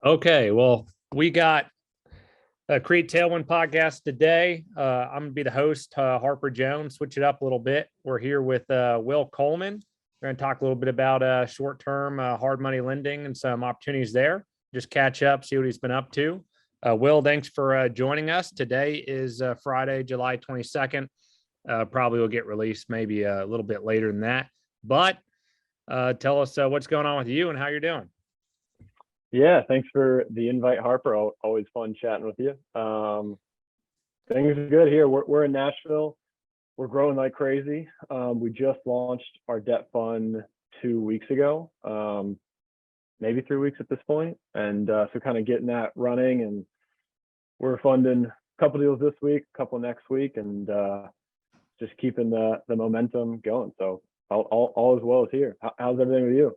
Okay, well, we got a Create Tailwind podcast today. I'm gonna be the host, Harper Jones. Switch it up a little bit. We're here with Will Coleman. We're gonna talk a little bit about short-term hard money lending and some opportunities there. Just catch up, see what he's been up to. Will, thanks for joining us. Today is Friday, July 22nd. Probably will get released maybe a little bit later than that. But tell us what's going on with you and how you're doing. Yeah, thanks for the invite, Harper. Always fun chatting with you. Things are good here. We're in Nashville. We're growing like crazy. We just launched our debt fund 2 weeks ago, maybe 3 weeks at this point. And so kind of getting that running, and we're funding a couple deals this week, a couple next week, and just keeping the momentum going. So all as well as here. How's everything with you?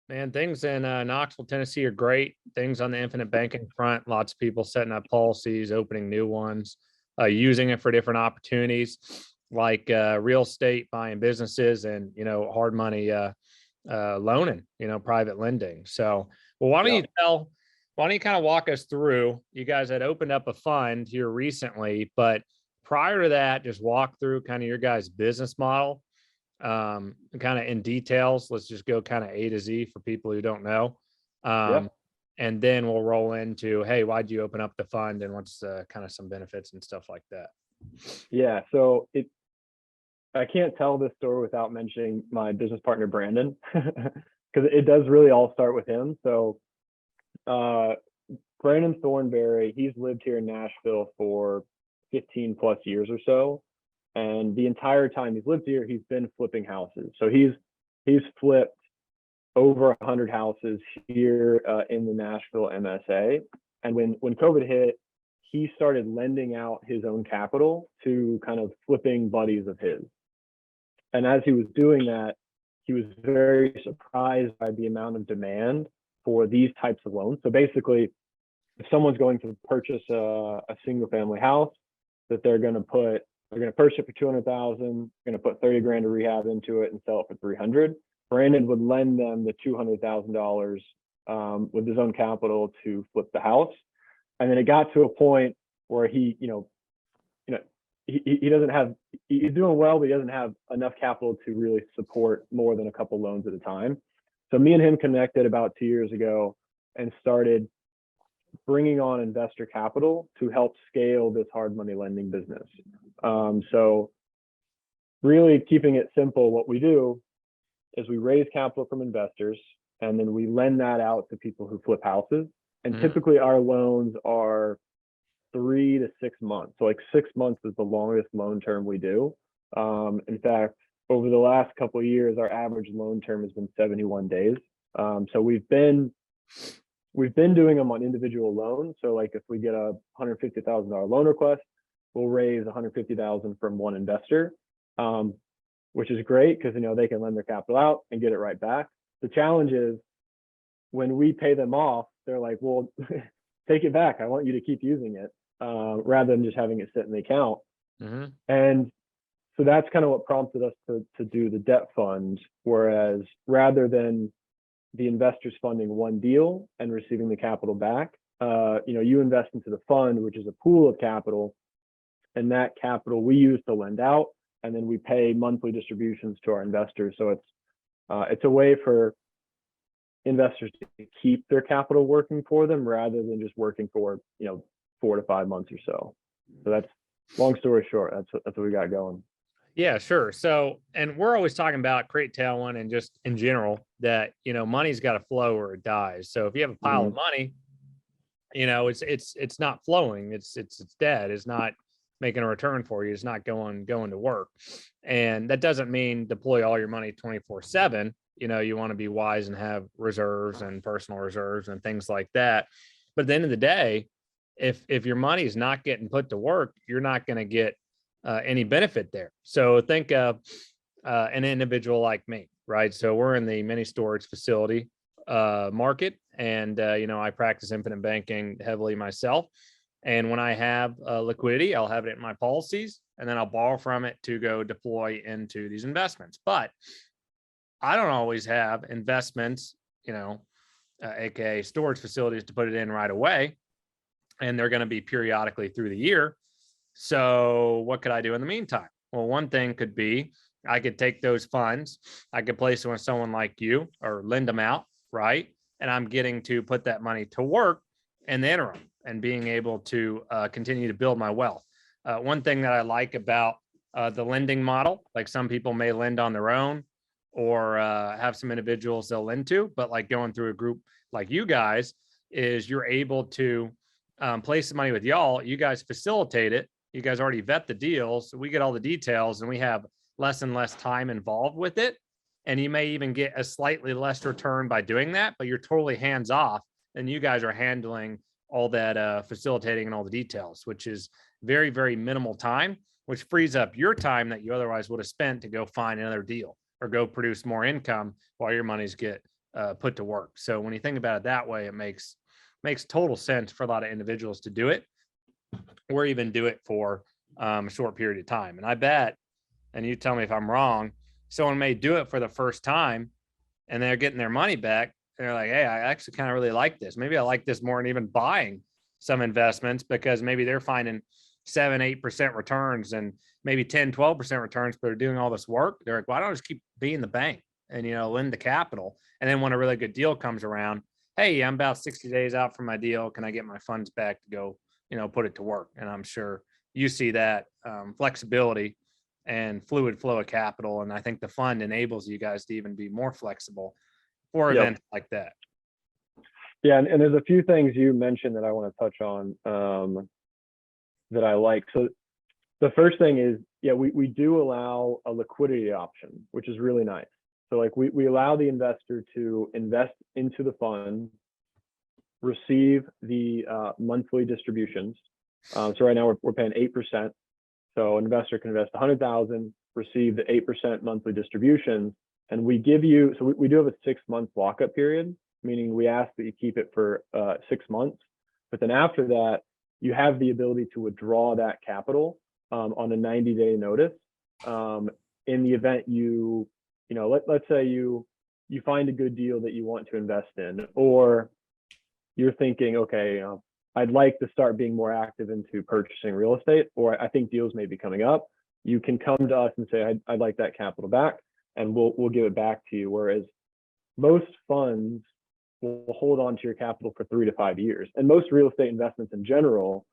Man, things in Knoxville, Tennessee are great. Things on the infinite banking front, lots of people setting up policies, opening new ones, using it for different opportunities like real estate, buying businesses, and, hard money loaning, private lending. So, well, why don't you kind of walk us through, you guys had opened up a fund here recently, but prior to that, just walk through kind of your guys' business model, kind of in details. Let's just go kind of A to Z for people who don't know. And then we'll roll into, hey, why'd you open up the fund and what's kind of some benefits and stuff like that. Yeah, so I can't tell this story without mentioning my business partner, Brandon, because it does really all start with him. So Brandon Thornberry, he's lived here in Nashville for 15 plus years or so. And the entire time he's lived here, he's been flipping houses. So he's flipped over 100 houses here in the Nashville MSA. And when COVID hit, he started lending out his own capital to kind of flipping buddies of his. And as he was doing that, he was very surprised by the amount of demand for these types of loans. So basically, if someone's going to purchase a single family house, that they're going to purchase it for 200,000, going to put 30 grand of rehab into it and sell it for 300. Brandon would lend them the $200,000 with his own capital to flip the house. And then it got to a point where he doesn't have, he's doing well, but he doesn't have enough capital to really support more than a couple loans at a time. So me and him connected about 2 years ago and started bringing on investor capital to help scale this hard money lending business. So really keeping it simple, what we do is we raise capital from investors and then we lend that out to people who flip houses. And typically our loans are 3 to 6 months. So like 6 months is the longest loan term we do. In fact, over the last couple of years, our average loan term has been 71 days. So we've been doing them on individual loans. So like if we get a $150,000 loan request, we'll raise $150,000 from one investor, which is great because they can lend their capital out and get it right back. The challenge is when we pay them off, they're like, well, take it back. I want you to keep using it rather than just having it sit in the account. And so that's kind of what prompted us to do the debt fund. Whereas rather than the investors funding one deal and receiving the capital back, you invest into the fund, which is a pool of capital, and that capital we use to lend out, and then we pay monthly distributions to our investors. So it's a way for investors to keep their capital working for them rather than just working for 4 to 5 months or so. So that's, long story short, that's what we got going. Yeah, sure. So, and we're always talking about Create Tailwind and just in general that, money's got to flow or it dies. So if you have a pile of money, it's not flowing. It's dead. It's not making a return for you. It's not going to work. And that doesn't mean deploy all your money 24/7. You want to be wise and have reserves and personal reserves and things like that. But at the end of the day, if your money is not getting put to work, you're not going to get any benefit there. So think of an individual like me, right? So we're in the mini storage facility market, and I practice infinite banking heavily myself. And when I have liquidity, I'll have it in my policies, and then I'll borrow from it to go deploy into these investments. But I don't always have investments, aka storage facilities, to put it in right away, and they're going to be periodically through the year. So what could I do in the meantime? Well, one thing could be I could take those funds, I could place them with someone like you or lend them out, right? And I'm getting to put that money to work in the interim and being able to continue to build my wealth. One thing that I like about the lending model, like some people may lend on their own or have some individuals they'll lend to, but like going through a group like you guys, is you're able to place the money with y'all. You guys facilitate it. You guys already vet the deals. So we get all the details and we have less and less time involved with it. And you may even get a slightly less return by doing that, but you're totally hands off and you guys are handling all that facilitating and all the details, which is very, very minimal time, which frees up your time that you otherwise would have spent to go find another deal or go produce more income while your monies get put to work. So when you think about it that way, it makes total sense for a lot of individuals to do it or even do it for a short period of time. And I bet, and you tell me if I'm wrong, someone may do it for the first time and they're getting their money back. They're like, hey, I actually kind of really like this. Maybe I like this more than even buying some investments, because maybe they're finding 7-8% returns and maybe 10-12% returns, but they're doing all this work. They're like, why don't I just keep being the bank and, lend the capital? And then when a really good deal comes around, hey, I'm about 60 days out from my deal. Can I get my funds back to go, put it to work? And I'm sure you see that flexibility and fluid flow of capital. And I think the fund enables you guys to even be more flexible for events like that. Yeah, and there's a few things you mentioned that I want to touch on that I like. So the first thing is, we do allow a liquidity option, which is really nice. So like we allow the investor to invest into the fund, receive the monthly distributions. So right now we're paying 8%. So an investor can invest 100,000, receive the 8% monthly distributions, and we give you, so we do have a 6-month lockup period, meaning we ask that you keep it for 6 months. But then after that, you have the ability to withdraw that capital on a 90-day notice. In the event let's say you find a good deal that you want to invest in, or you're thinking, okay, I'd like to start being more active into purchasing real estate, or I think deals may be coming up. You can come to us and say, I'd like that capital back, and we'll give it back to you. Whereas most funds will hold on to your capital for 3 to 5 years, and most real estate investments in general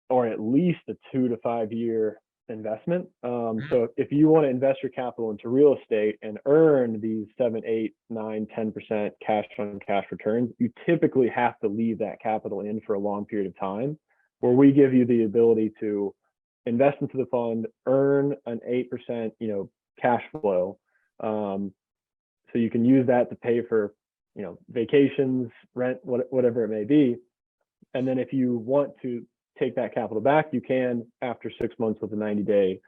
are at least a 2 to 5 year investment. So if you want to invest your capital into real estate and earn these 7, 8, 9, 10% cash on cash returns, you typically have to leave that capital in for a long period of time, where we give you the ability to invest into the fund, earn an 8%, cash flow. So you can use that to pay for, vacations, rent, whatever it may be. And then if you want to take that capital back, you can after 6 months with a 90-day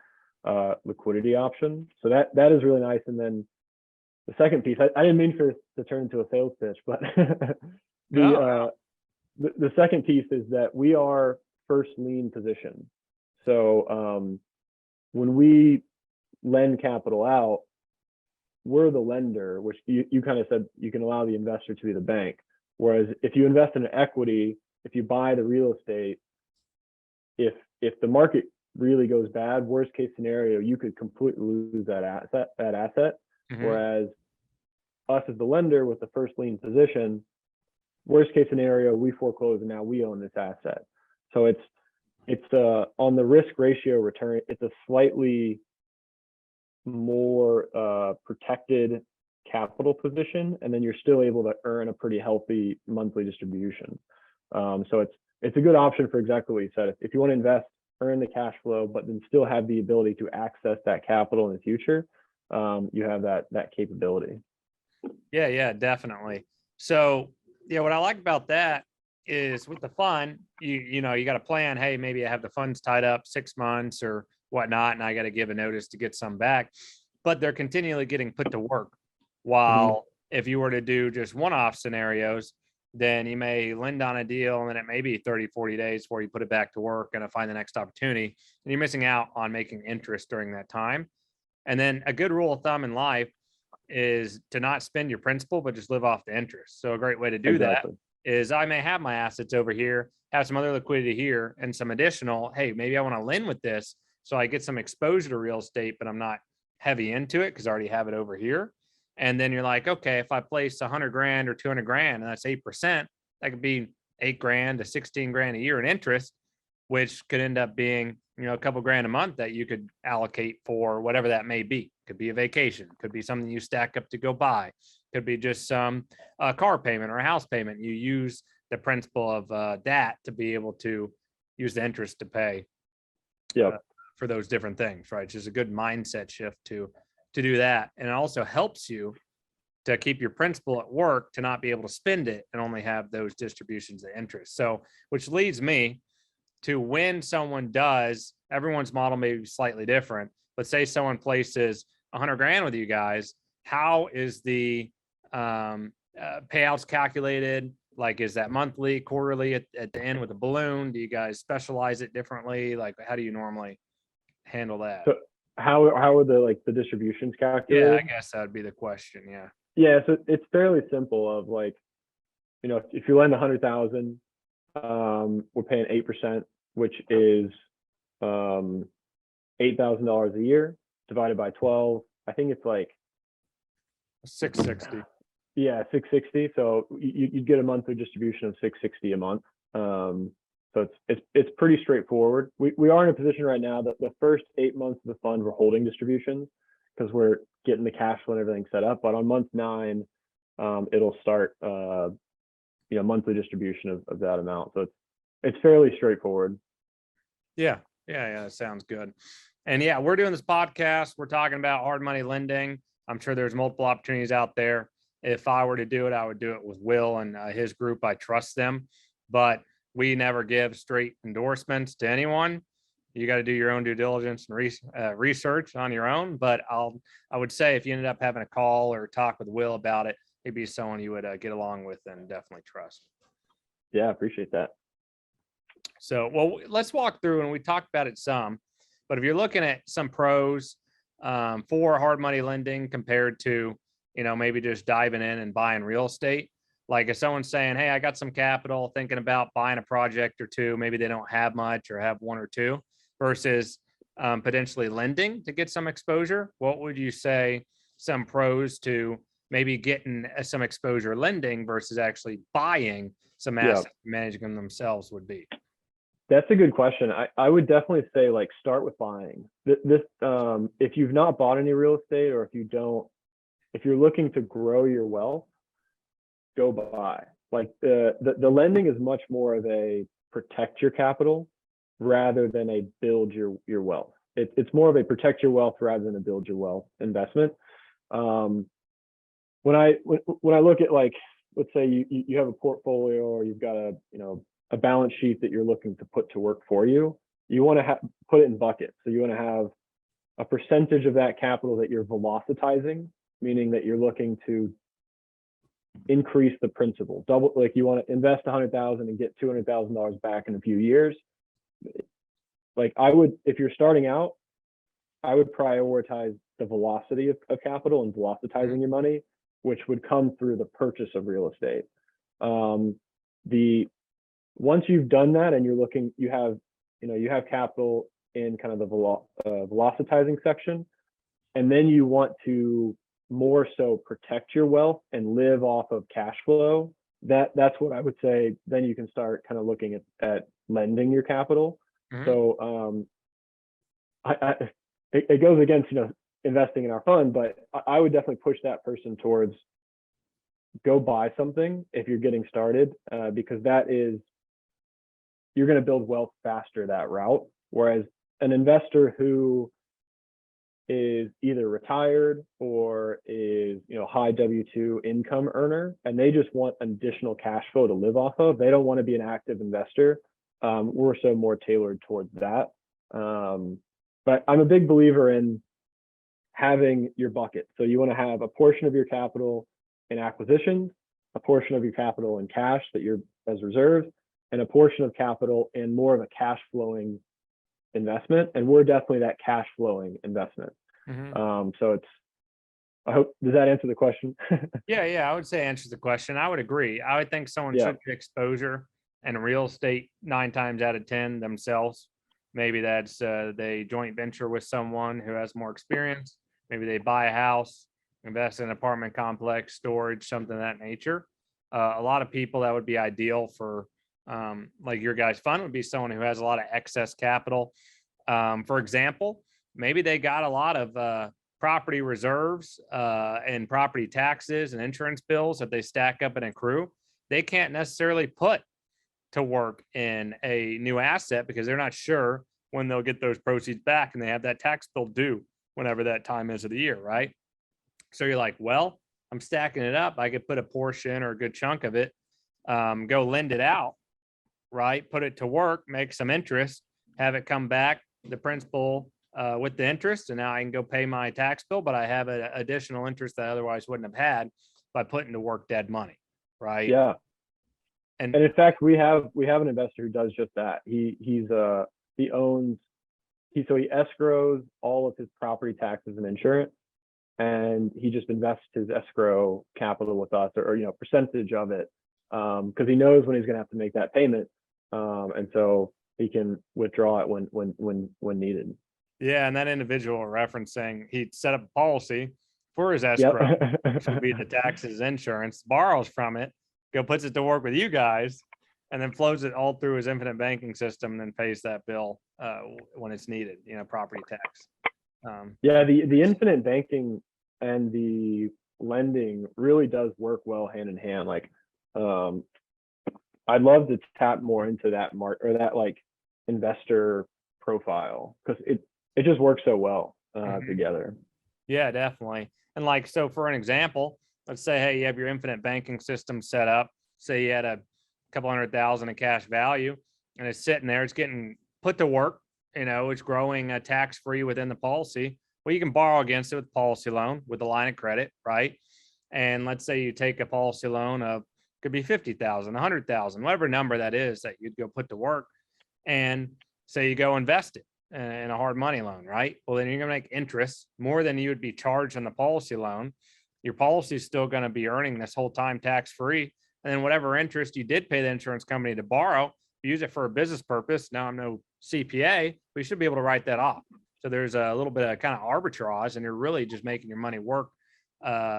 liquidity option. So that is really nice. And then the second piece, I didn't mean for this to turn into a sales pitch, but the second piece is that we are first lien position. So when we lend capital out, we're the lender, which you kind of said you can allow the investor to be the bank. Whereas if you invest in an equity, if you buy the real estate, if the market really goes bad, worst case scenario, you could completely lose that asset. Mm-hmm. Whereas us as the lender with the first lien position, worst case scenario, we foreclose and now we own this asset. So it's on the risk ratio return, it's a slightly more protected capital position, and then you're still able to earn a pretty healthy monthly distribution. So it's a good option for exactly what you said. If you want to invest, earn the cash flow, but then still have the ability to access that capital in the future, you have that capability. Yeah, definitely. So what I like about that is with the fund, you got a plan. Hey, maybe I have the funds tied up 6 months or whatnot, and I got to give a notice to get some back, but they're continually getting put to work. While if you were to do just one-off scenarios, then you may lend on a deal and then it may be 30, 40 days before you put it back to work and find the next opportunity. And you're missing out on making interest during that time. And then a good rule of thumb in life is to not spend your principal, but just live off the interest. So a great way to do that is I may have my assets over here, have some other liquidity here, and some additional, hey, maybe I want to lend with this. So I get some exposure to real estate, but I'm not heavy into it because I already have it over here. And then you're like, okay, if I place 100 grand or 200 grand, and that's 8%, that could be 8 grand to 16 grand a year in interest, which could end up being, a couple grand a month that you could allocate for whatever that may be. Could be a vacation, could be something you stack up to go buy, could be just some car payment or a house payment. You use the principle of that to be able to use the interest to pay for those different things, right? Which is a good mindset shift to do that. And it also helps you to keep your principal at work, to not be able to spend it and only have those distributions of interest. So, which leads me to when someone does, everyone's model may be slightly different, but say someone places 100 grand with you guys, how is the payouts calculated? Like, is that monthly, quarterly, at the end with a balloon? Do you guys specialize it differently? Like, how do you normally handle that? So how are the distributions calculated? Yeah, I guess that would be the question. Yeah. Yeah, so it's fairly simple. Of like, if you lend 100,000, we're paying 8%, which is $8,000 a year divided by 12. I think it's like 660. Yeah, 660. So you get a monthly distribution of 660 a month. So it's pretty straightforward. We are in a position right now that the first 8 months of the fund we're holding distributions because we're getting the cash flow and everything set up. But on month 9, it'll start monthly distribution of that amount. So it's fairly straightforward. Yeah. That sounds good. And yeah, we're doing this podcast. We're talking about hard money lending. I'm sure there's multiple opportunities out there. If I were to do it, I would do it with Will and his group. I trust them, but we never give straight endorsements to anyone. You got to do your own due diligence and research on your own. But I would say if you ended up having a call or talk with Will about it, he'd be someone you would get along with and definitely trust. Yeah, I appreciate that. So, well, let's walk through, and we talked about it some, but if you're looking at some pros for hard money lending compared to, maybe just diving in and buying real estate, like if someone's saying, hey, I got some capital thinking about buying a project or two, maybe they don't have much or have one or two, versus potentially lending to get some exposure, what would you say some pros to maybe getting some exposure lending versus actually buying some assets, managing them themselves would be? That's a good question. I would definitely say start with buying. This if you've not bought any real estate, or if you're looking to grow your wealth, go buy. The lending is much more of a protect your capital rather than a build your wealth. It's more of a protect your wealth rather than a build your wealth investment. When I look at let's say you have a portfolio, or you've got a balance sheet that you're looking to put to work for you, you want to put it in buckets. So you want to have a percentage of that capital that you're velocitizing, meaning that you're looking to increase the principal. Double, you want to invest 100,000 and get $200,000 back in a few years. If you're starting out, I would prioritize the velocity of capital and velocitizing your money, which would come through the purchase of real estate. Once you've done that and you have capital in kind of the velocitizing section, and then you want to more so protect your wealth and live off of cash flow, that's what I would say. Then you can start kind of looking at lending your capital. So it goes against investing in our fund, but I would definitely push that person towards go buy something if you're getting started, because you're going to build wealth faster that route. Whereas an investor who is either retired or is high W-2 income earner, and they just want additional cash flow to live off of, they don't want to be an active investor. We're so more tailored towards that. But I'm a big believer in having your bucket. So you want to have a portion of your capital in acquisitions, a portion of your capital in cash that you're as reserves, and a portion of capital in more of a cash flowing investment. And we're definitely that cash flowing investment. So I hope, does that answer the question? Yeah, I would say answers the question. I would agree. I would think someone Yeah. should get exposure in real estate 9 times out of 10 themselves. Maybe that's they joint venture with someone who has more experience. Maybe they buy a house, invest in an apartment complex, storage, something of that nature. A lot of people that would be ideal for like your guys' fund would be someone who has a lot of excess capital. For example, maybe they got a lot of property reserves and property taxes and insurance bills that they stack up and accrue. They can't necessarily put to work in a new asset because they're not sure when they'll get those proceeds back, and they have that tax bill due whenever that time is of the year, right? So you're like, well, I'm stacking it up. I could put a portion or a good chunk of it, go lend it out, right? Put it to work, make some interest, have it come back, the principal with the interest, and now I can go pay my tax bill, but I have an additional interest that I otherwise wouldn't have had by putting to work dead money, right? Yeah. And in fact, we have an investor who does just that. He escrows all of his property taxes and insurance, and he just invests his escrow capital with us, or percentage of it, because he knows when he's going to have to make that payment, and so he can withdraw it when needed. Yeah, and that individual referencing, he set up a policy for his escrow, which would be the taxes, insurance, borrows from it, puts it to work with you guys, and then flows it all through his infinite banking system, and then pays that bill when it's needed, property tax. Yeah, the infinite banking and the lending really does work well hand in hand. Like, I'd love to tap more into that that investor profile, because it just works so well together. Yeah, definitely. And so for an example, let's say, hey, you have your infinite banking system set up. Say you had a couple $100,000 in cash value, and it's sitting there, it's getting put to work, it's growing tax-free within the policy. Well, you can borrow against it with policy loan, with a line of credit, right? And let's say you take a policy loan of, could be 50,000, 100,000, whatever number that is that you'd go put to work, and say you go invest it in a hard money loan, right? Well, then you're going to make interest more than you would be charged on the policy loan. Your policy is still going to be earning this whole time tax-free. And then whatever interest you did pay the insurance company to borrow, use it for a business purpose. Now I'm no CPA, but you should be able to write that off. So there's a little bit of kind of arbitrage, and you're really just making your money work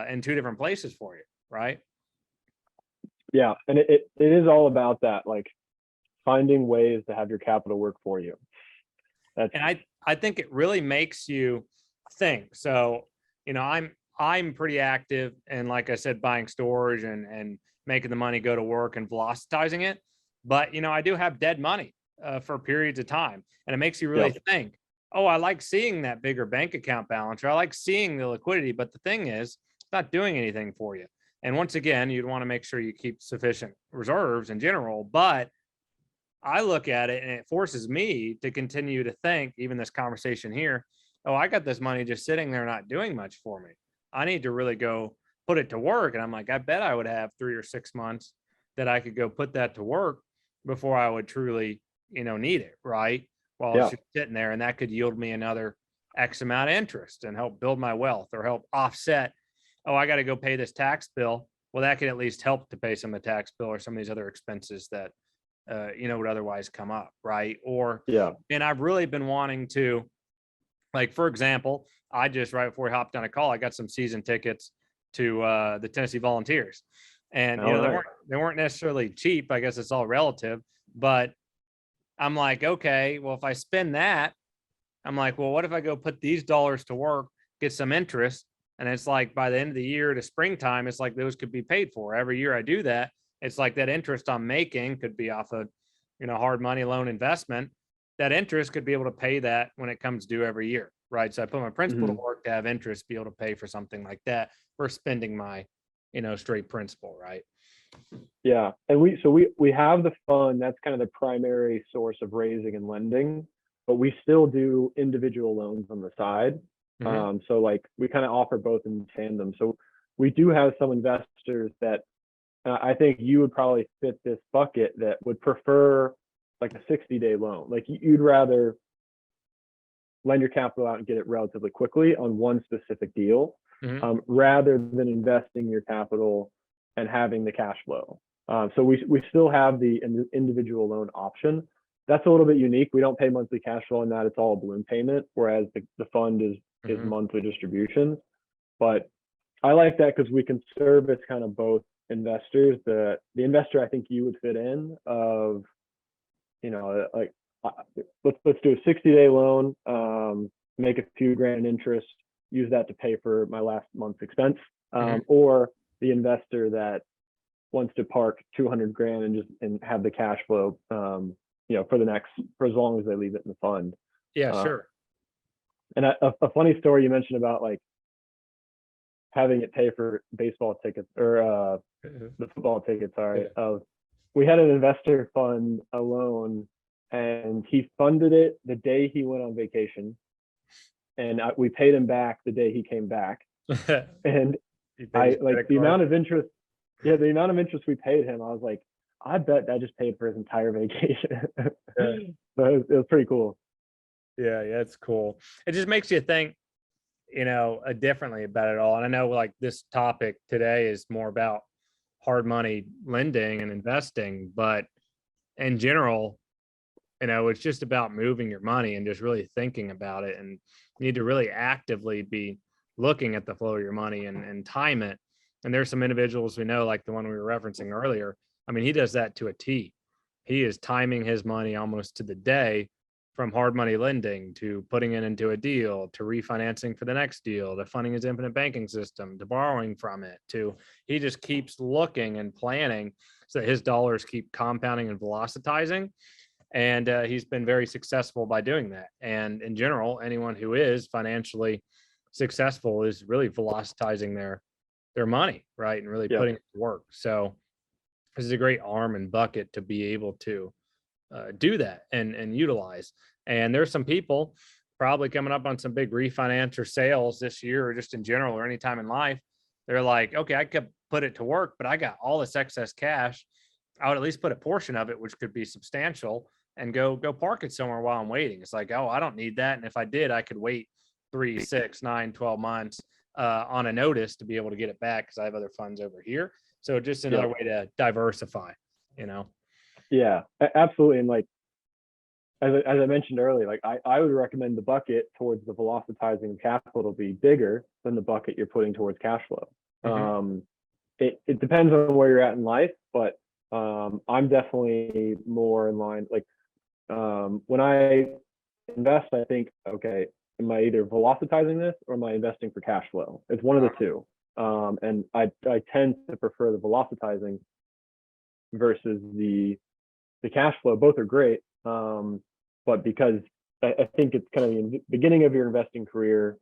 in two different places for you, right? Yeah, and it is all about that, like finding ways to have your capital work for you. And I think it really makes you think. So, I'm pretty active, and like I said, buying storage and making the money go to work and velocitizing it. But I do have dead money for periods of time, and it makes you really think. Oh, I like seeing that bigger bank account balance, or I like seeing the liquidity. But the thing is, it's not doing anything for you. And once again, you'd want to make sure you keep sufficient reserves in general. But I look at it, and it forces me to continue to think, even this conversation here, oh, I got this money just sitting there not doing much for me. I need to really go put it to work. And I'm like, I bet I would have 3 or 6 months that I could go put that to work before I would truly, need it, right? While it's just sitting there, and that could yield me another X amount of interest and help build my wealth, or help offset, oh, I got to go pay this tax bill. Well, that could at least help to pay some of the tax bill or some of these other expenses that would otherwise come up, right? Or and I've really been wanting to, like, for example, I just, right before we hopped on a call, I got some season tickets to the Tennessee Volunteers, and they weren't necessarily cheap. I guess it's all relative, but I'm like, okay, well, if I spend that, I'm like, well, what if I go put these dollars to work, get some interest, and it's like by the end of the year to springtime, it's like those could be paid for. Every year I do that, it's like that interest I'm making could be off a hard money loan investment. That interest could be able to pay that when it comes due every year, right? So I put my principal to work to have interest be able to pay for something like that for spending my straight principal, right? Yeah, and we have the fund, that's kind of the primary source of raising and lending, but we still do individual loans on the side. So like we kind of offer both in tandem. So we do have some investors that I think you would probably fit this bucket, that would prefer like a 60-day loan. Like you'd rather lend your capital out and get it relatively quickly on one specific deal. rather than investing your capital and having the cash flow. So we still have the individual loan option. That's a little bit unique. We don't pay monthly cash flow on that. It's all a balloon payment, whereas the fund is monthly distributions. But I like that because we can service kind of both investors. The investor I think you would fit in of, like let's do a 60-day loan, make a few grand in interest, use that to pay for my last month's expense, or the investor that wants to park 200 grand and have the cash flow, for as long as they leave it in the fund. Yeah, sure. And a funny story you mentioned about like having it pay for baseball tickets or the football tickets. Sorry, we had an investor fund a loan, and he funded it the day he went on vacation, and we paid him back the day he came back. And I like the amount of interest. Yeah, the amount of interest we paid him, I was like, I bet that just paid for his entire vacation. So it was pretty cool. Yeah, it's cool. It just makes you think, differently about it all. And I know like this topic today is more about hard money lending and investing, but in general, it's just about moving your money and just really thinking about it. And you need to really actively be looking at the flow of your money and time it. And there's some individuals we know, like the one we were referencing earlier. I mean, he does that to a T. He is timing his money almost to the day, from hard money lending to putting it into a deal to refinancing for the next deal to funding his infinite banking system to borrowing from it to he just keeps looking and planning so that his dollars keep compounding and velocitizing. And he's been very successful by doing that. And in general, anyone who is financially successful is really velocitizing their money, right? And really putting it to work. So this is a great arm and bucket to be able to do that and utilize. And there's some people probably coming up on some big refinance or sales this year, or just in general, or anytime in life. They're like, okay, I could put it to work, but I got all this excess cash. I would at least put a portion of it, which could be substantial, and go park it somewhere while I'm waiting. It's like, oh, I don't need that. And if I did, I could wait 3, 6, 9, 12 months on a notice to be able to get it back because I have other funds over here. So just another way to diversify, Yeah, absolutely. And like, as I mentioned earlier, like I would recommend the bucket towards the velocitizing of capital be bigger than the bucket you're putting towards cash flow. It depends on where you're at in life, but I'm definitely more in line. Like when I invest, I think, okay, am I either velocitizing this or am I investing for cash flow? It's one of the two. And I tend to prefer the velocitizing versus the cash flow. Both are great. But because I think it's kind of the beginning of your investing career,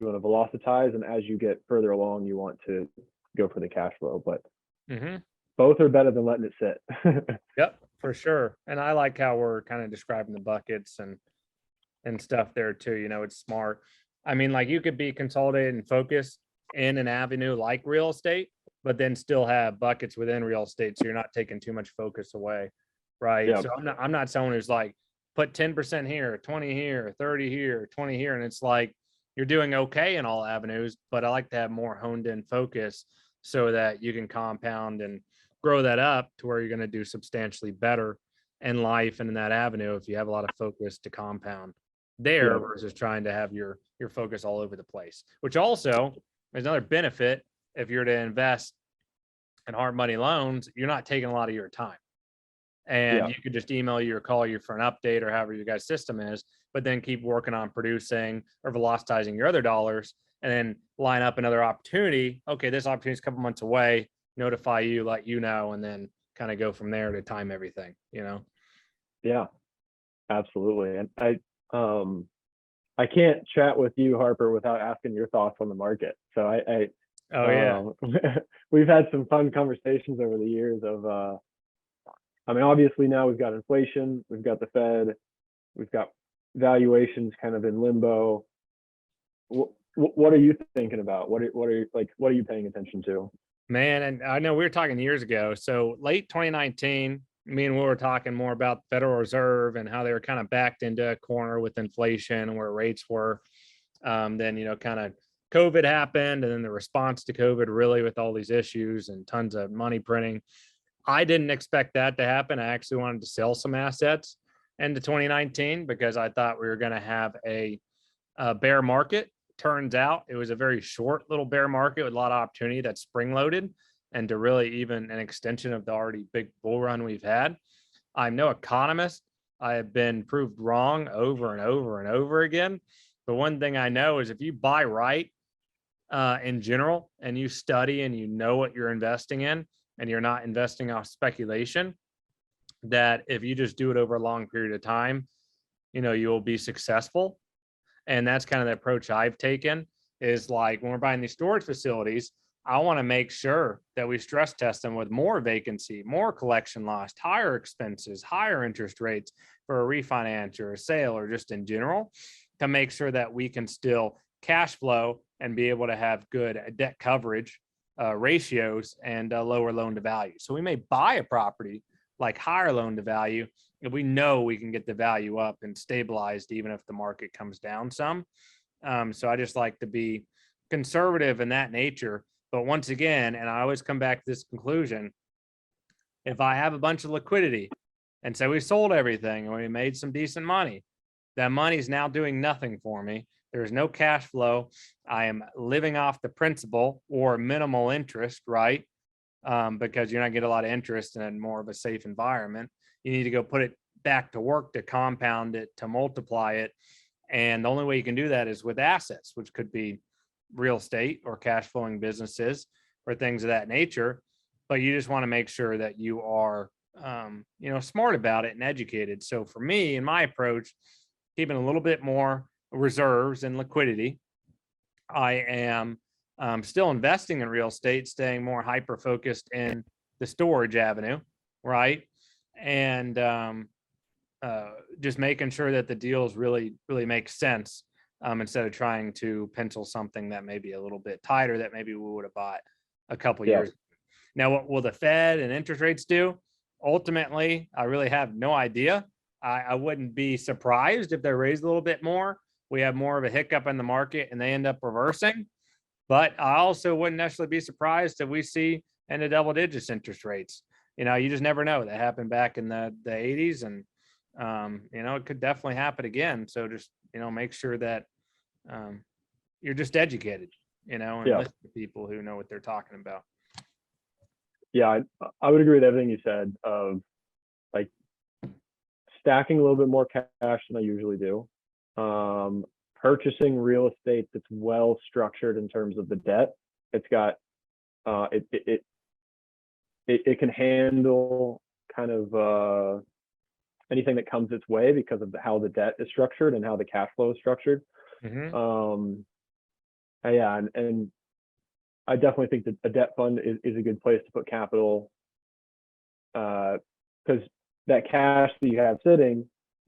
you want to velocitize, and as you get further along, you want to go for the cash flow. But both are better than letting it sit. Yep, for sure. And I like how we're kind of describing the buckets and stuff there too. It's smart. I mean, like you could be consolidated and focused in an avenue like real estate, but then still have buckets within real estate, so you're not taking too much focus away, right? Yep. So I'm not someone who's like put 10% here, 20 here, 30 here, 20 here, and it's like you're doing okay in all avenues, but I like to have more honed in focus so that you can compound and grow that up to where you're going to do substantially better in life and in that avenue if you have a lot of focus to compound there versus trying to have your focus all over the place, which also is another benefit. If you're to invest in hard money loans, you're not taking a lot of your time, and you could just email you or call you for an update or however your guys' system is, but then keep working on producing or velocitizing your other dollars and then line up another opportunity. Okay, this opportunity is a couple months away, notify you, let you know, and then kind of go from there to time everything, Yeah, absolutely. And I can't chat with you, Harper, without asking your thoughts on the market. So we've had some fun conversations over the years of, I mean, obviously now we've got inflation, we've got the Fed, we've got valuations kind of in limbo. What are you thinking about? What are you paying attention to? Man, and I know we were talking years ago. So late 2019, me and Will were talking more about the Federal Reserve and how they were kind of backed into a corner with inflation and where rates were. Then, kind of COVID happened, and then the response to COVID, really with all these issues and tons of money printing. I didn't expect that to happen. I actually wanted to sell some assets into 2019 because I thought we were going to have a bear market. Turns out it was a very short little bear market with a lot of opportunity that's spring loaded, and to really even an extension of the already big bull run we've had. I'm no economist. I have been proved wrong over and over and over again. But one thing I know is if you buy right in general, and you study and you know what you're investing in, and you're not investing off speculation, that if you just do it over a long period of time, you will be successful. And that's kind of the approach I've taken, is like when we're buying these storage facilities, I want to make sure that we stress test them with more vacancy, more collection loss, higher expenses, higher interest rates for a refinance or a sale, or just in general, to make sure that we can still cash flow and be able to have good debt coverage ratios and lower loan to value. So we may buy a property like higher loan to value if we know we can get the value up and stabilized, even if the market comes down some. So I just like to be conservative in that nature. But once again, and I always come back to this conclusion, if I have a bunch of liquidity and say we sold everything and we made some decent money, that money is now doing nothing for me. There's no cash flow. I am living off the principal or minimal interest, right? Because you're not getting a lot of interest in more of a safe environment. You need to go put it back to work to compound it, to multiply it. And the only way you can do that is with assets, which could be real estate or cash flowing businesses or things of that nature. But you just want to make sure that you are, smart about it and educated. So for me, in my approach, keeping a little bit more reserves and liquidity, I am still investing in real estate, staying more hyper focused in the storage avenue, right? And just making sure that the deals really make sense, instead of trying to pencil something that may be a little bit tighter that maybe we would have bought a couple years. Now, what will the Fed and interest rates do? Ultimately, I really have no idea. I wouldn't be surprised if they raise a little bit more. We have more of a hiccup in the market and they end up reversing. But I also wouldn't necessarily be surprised if we see in the double digits interest rates. You just never know. That happened back in the 80s, and it could definitely happen again. So just make sure that you're just educated, and listen to people who know what they're talking about. Yeah, I would agree with everything you said, of like stacking a little bit more cash than I usually do. Purchasing real estate that's well structured in terms of the debt. It's got it can handle kind of anything that comes its way because of how the debt is structured and how the cash flow is structured. Mm-hmm. And I definitely think that a debt fund is a good place to put capital, because that cash that you have sitting,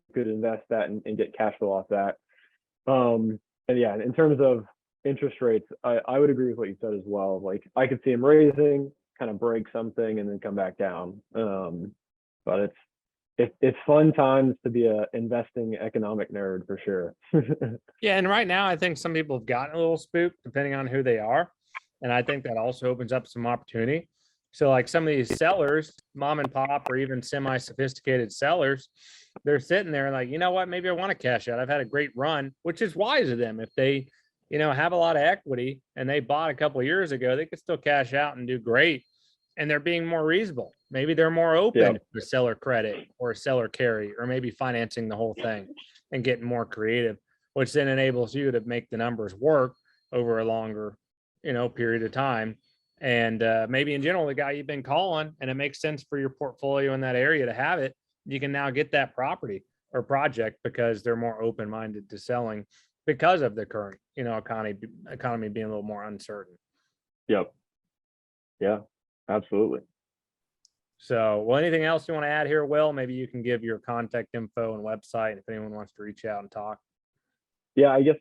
you could invest that and get cash flow off that. And in terms of interest rates, I would agree with what you said as well. Like I could see them raising, kind of break something, and then come back down. But it's fun times to be a investing economic nerd for sure. Yeah, and right now I think some people have gotten a little spooked depending on who they are, and I think that also opens up some opportunity. So like some of these sellers, mom and pop, or even semi-sophisticated sellers, they're sitting there like, you know what, maybe I want to cash out. I've had a great run, which is wise of them. If they, have a lot of equity and they bought a couple of years ago, they could still cash out and do great. And they're being more reasonable. Maybe they're more open to seller credit or seller carry, or maybe financing the whole thing and getting more creative, which then enables you to make the numbers work over a longer, period of time. And maybe in general, the guy you've been calling, and it makes sense for your portfolio in that area to have it, you can now get that property or project because they're more open-minded to selling because of the current, economy being a little more uncertain. Yep. Yeah, absolutely. So, well, anything else you want to add here, Will? Maybe you can give your contact info and website if anyone wants to reach out and talk. Yeah, I guess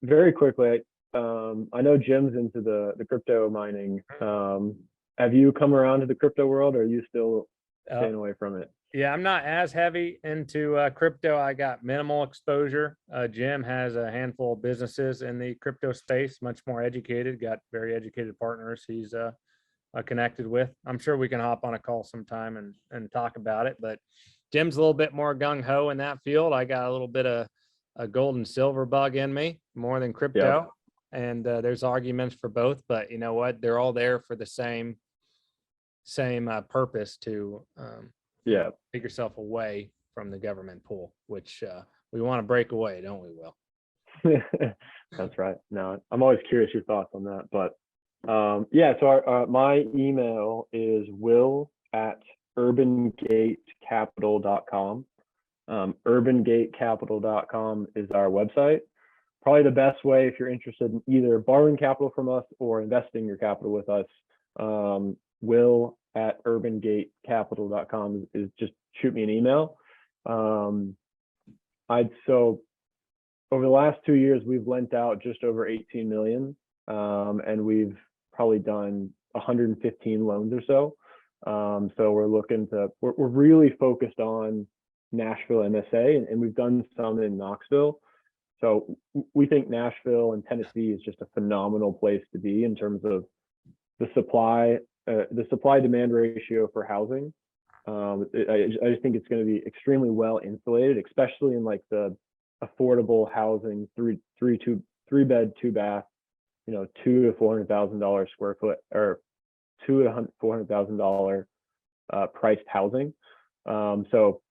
very quickly, I know Jim's into the crypto mining. Have you come around to the crypto world, or are you still staying away from it? Yeah, I'm not as heavy into crypto. I got minimal exposure. Jim has a handful of businesses in the crypto space, much more educated, got very educated partners he's connected with. I'm sure we can hop on a call sometime and talk about it. But Jim's a little bit more gung ho in that field. I got a little bit of a gold and silver bug in me more than Yep. crypto. And there's arguments for both, but you know what? They're all there for the same purpose to Yeah. take yourself away from the government pool, which we want to break away, don't we, Will? That's right. No, I'm always curious your thoughts on that. But yeah, so my email is will@urbangatecapital.com. Urbangatecapital.com is our website. Probably the best way if you're interested in either borrowing capital from us or investing your capital with us. Will@urbangatecapital.com is just shoot me an email. So over the last 2 years, we've lent out just over 18 million, and we've probably done 115 loans or so. So we're really focused on Nashville MSA, and we've done some in Knoxville. So we think Nashville and Tennessee is just a phenomenal place to be in terms of the supply demand ratio for housing. I just think it's going to be extremely well insulated, especially in like the affordable housing, three bed, 2 bath, $200,000 to $400,000 square foot, or $200,000 to $400,000 priced housing. So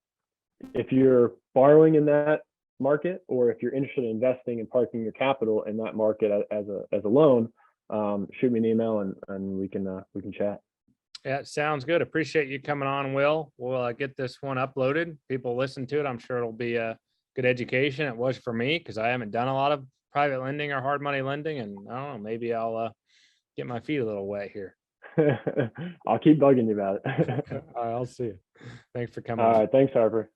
if you're borrowing in that market, or if you're interested in investing and parking your capital in that market as a loan, shoot me an email and we can chat. Yeah, sounds good. Appreciate you coming on, Will. We'll get this one uploaded. People listen to it. I'm sure it'll be a good education. It was for me because I haven't done a lot of private lending or hard money lending, and I don't know, maybe I'll get my feet a little wet here. I'll keep bugging you about it. All right, I'll see you. Thanks for coming. All right, thanks, Harper.